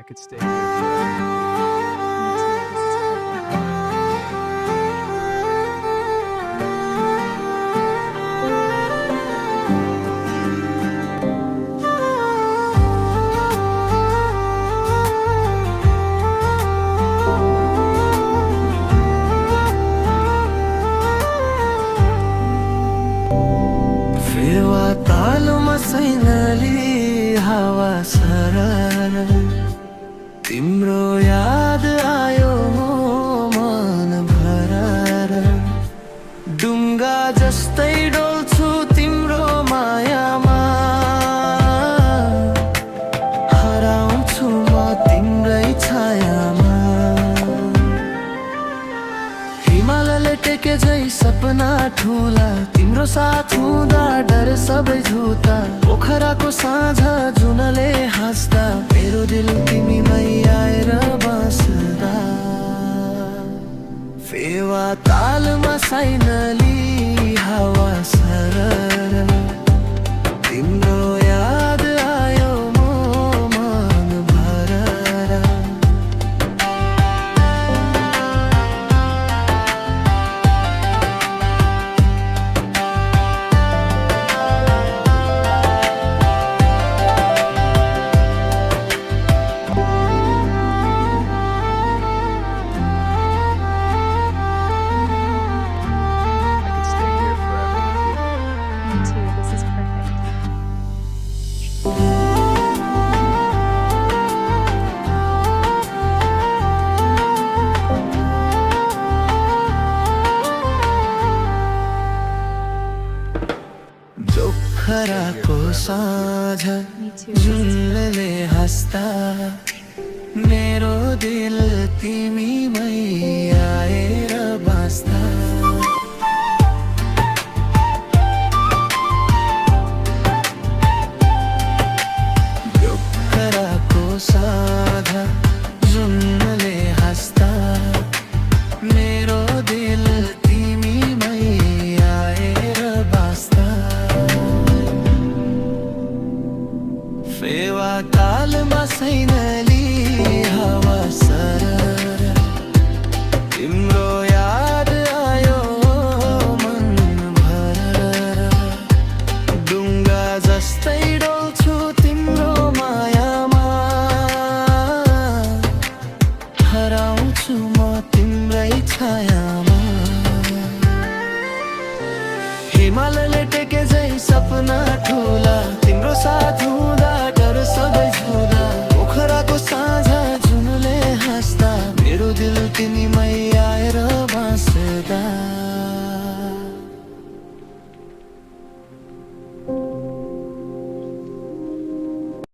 could stay here forever. Me too. This is perfect. Phewa तालमा सैनली हावा सरर तिम्रो याद आयो मन भरर डुङ्गा जस्तै डोल्छु तिम्रो मायामा हराउँछु म तिम्रै छायामा हिमालयले टेके झै सपना ठुला तिम्रो साथ हुँदा डर सबै झुटा पोखराको साँझ जुनले हाँस्दा मेरो दिल तिमीमै आएर बस्दा फेवा तालमा साइनली हावा सरर तिम्रो याद आयो मन भरर I could stay here forever with you. Me too. This is perfect. जोखराको साँझ Me too. This is जुनले हाँस्दा मेरो दिल तिमीमै आएर बाँच्दा जोखराको साँझ जुनले हाँस्दा मेरो दिल तिमीमै आएर बाँच्दा फेवा तालमा सैनली हावा सरर तिम्रो याद आयो मन भरर डुङ्गा जस्तै डोल्छु तिम्रो मायामा हराउँछु म तिम्रै छायामा हिमालयले टेके झै सपना ठुला तिम्रो साथ हुँदा डर सबै झुला पोखराको साँझ जुनले हाँस्दा मेरो दिल तिमीमै आएर बाँच्दा